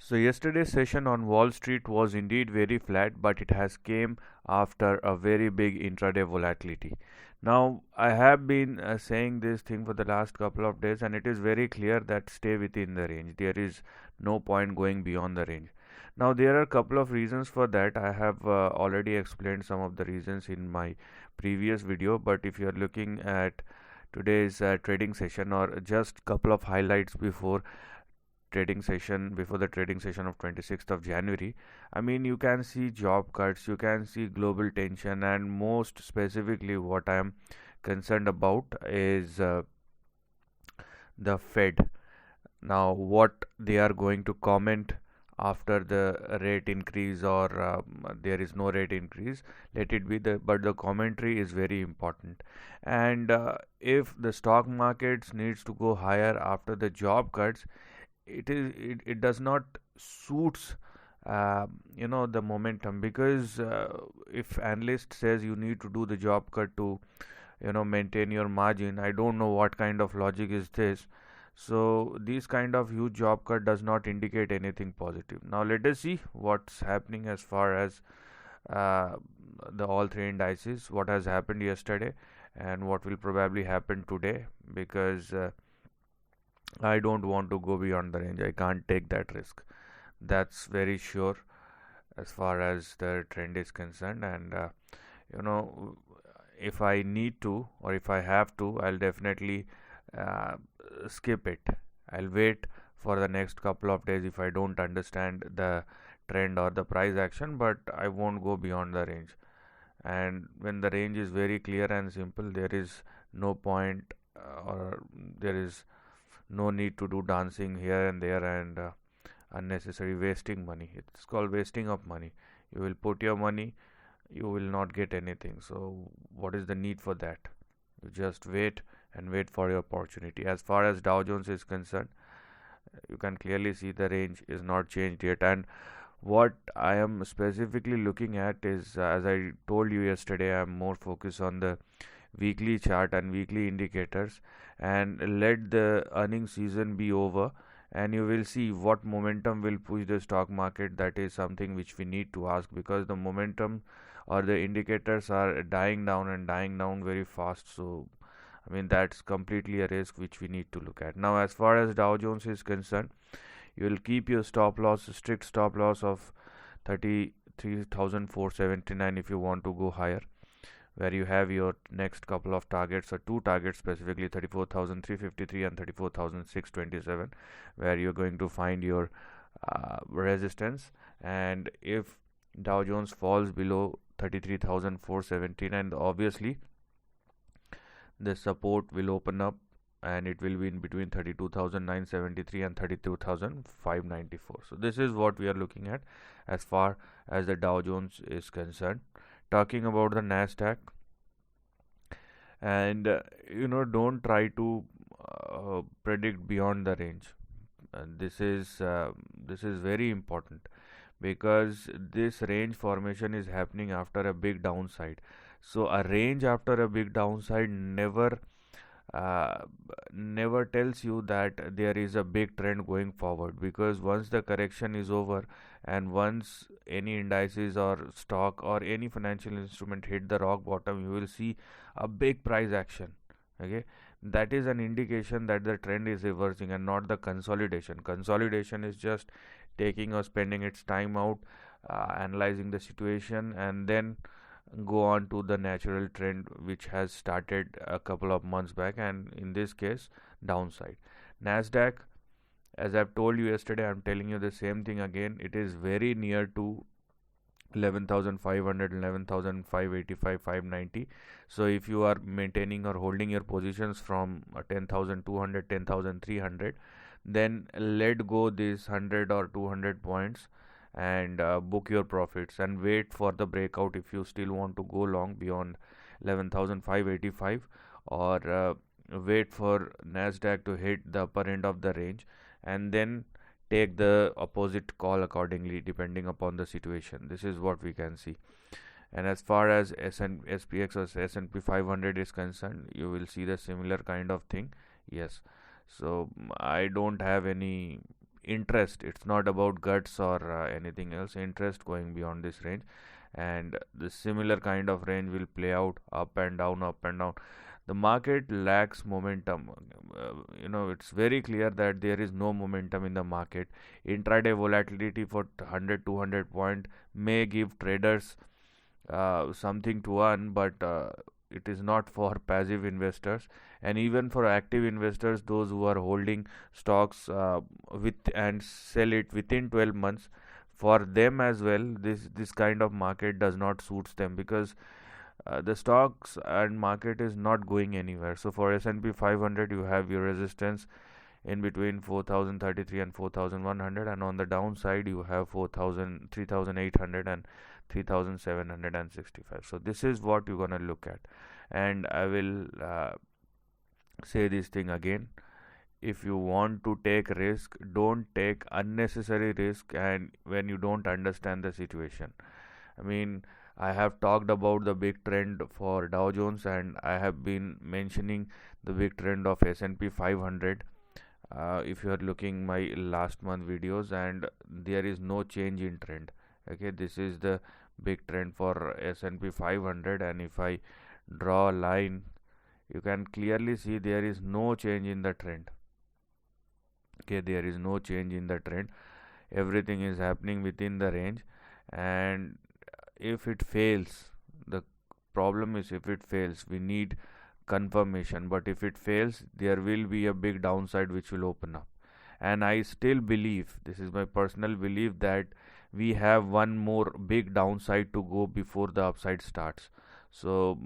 So yesterday's session on Wall Street was indeed very flat, but it has came after a very big intraday volatility. Now, I have been saying this thing for the last couple of days, and it is very clear that stay within the range. There is no point going beyond the range. Now, there are a couple of reasons for that. I have already explained some of the reasons in my previous video, but if you are looking at today's trading session or just couple of highlights before the trading session of 26th of January, I mean, you can see job cuts, you can see global tension, and most specifically what I am concerned about is the Fed. Now, what they are going to comment after the rate increase, or there is no rate increase, let it be but the commentary is very important. And if the stock markets needs to go higher after the job cuts, it does not suits the momentum, because if analyst says you need to do the job cut to maintain your margin, I don't know what kind of logic is this. So this kind of huge job cut does not indicate anything positive. Now let us see what's happening as far as uh, the all three indices, what has happened yesterday and what will probably happen today, because I don't want to go beyond the range. I can't take that risk. That's very sure as far as the trend is concerned. And you know, if I need to or if I have to, I'll definitely uh, skip it. I'll wait for the next couple of days if I don't understand the trend or the price action, but I won't go beyond the range. And when the range is very clear and simple, there is no point or there is no need to do dancing here and there and unnecessary wasting money. It's called wasting of money. You will put your money, you will not get anything. So what is the need for that? You just wait and wait for your opportunity. As far as Dow Jones is concerned, you can clearly see the range is not changed yet. And what I am specifically looking at is, as I told you yesterday, I am more focused on the weekly chart and weekly indicators, and let the earning season be over, and you will see what momentum will push the stock market. That is something which we need to ask, because the momentum or the indicators are dying down and dying down very fast. So I mean, that's completely a risk which we need to look at. Now, as far as Dow Jones is concerned, you will keep your stop loss, strict stop loss of 33,479 if you want to go higher, where you have your next couple of targets, or two targets specifically, 34,353 and 34,627, where you're going to find your resistance. And if Dow Jones falls below 33,479, obviously the support will open up, and it will be in between 32,973 and 32,594. So this is what we are looking at as far as the Dow Jones is concerned. Talking about the Nasdaq, and don't try to predict beyond the range. This is very important, because this range formation is happening after a big downside. So a range after a big downside uh, never tells you that there is a big trend going forward, because once the correction is over and once any indices or stock or any financial instrument hit the rock bottom, you will see a big price action. Okay, that is an indication that the trend is reversing and not the consolidation. Consolidation is just taking or spending its time out, analyzing the situation, and then go on to the natural trend which has started a couple of months back, and in this case downside. Nasdaq, as I've told you yesterday, I'm telling you the same thing again. It is very near to 11,500, 11,585, 590. So if you are maintaining or holding your positions from 10,200, 10,300, then let go this 100 or 200 points and book your profits and wait for the breakout if you still want to go long beyond 11,585, or wait for Nasdaq to hit the upper end of the range, and then take the opposite call accordingly depending upon the situation. This is what we can see. And as far as SPX or S&P 500 is concerned, you will see the similar kind of thing. Yes. So I don't have any interest. It's not about guts or anything else. Interest going beyond this range, and the similar kind of range will play out up and down, up and down. The market lacks momentum. It's very clear that there is no momentum in the market. Intraday volatility for 100 200 point may give traders something to earn, but it is not for passive investors. And even for active investors, those who are holding stocks with and sell it within 12 months, for them as well, this kind of market does not suits them, because the stocks and market is not going anywhere. So for S&P 500, you have your resistance in between 4033 and 4100, and on the downside you have 4000 3800 and 3765. So this is what you're gonna look at. And I will say this thing again: if you want to take risk, don't take unnecessary risk, and when you don't understand the situation. I mean, I have talked about the big trend for Dow Jones, and I have been mentioning the big trend of S&P 500. If you are looking my last month videos, and there is no change in trend. Okay, this is the big trend for S&P 500, and if I draw a line, you can clearly see there is no change in the trend. Okay, there is no change in the trend. Everything is happening within the range, and if it fails, the problem is, if it fails, we need confirmation. But if it fails, there will be a big downside which will open up. And I still believe, this is my personal belief, that we have one more big downside to go before the upside starts. So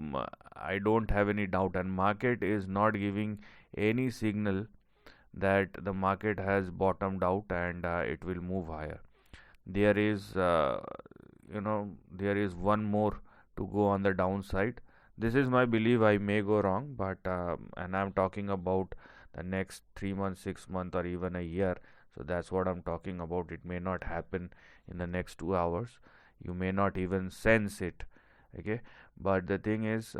I don't have any doubt, and market is not giving any signal that the market has bottomed out and it will move higher. There is there is one more to go on the downside. This is my belief. I may go wrong, but and I'm talking about the next 3 months, 6 months, or even a year. So that's what I'm talking about. It may not happen in the next 2 hours. You may not even sense it. Okay, but the thing is,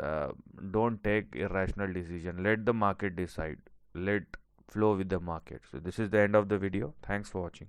don't take irrational decision. Let the market decide. Let flow with the market. So this is the end of the video. Thanks for watching.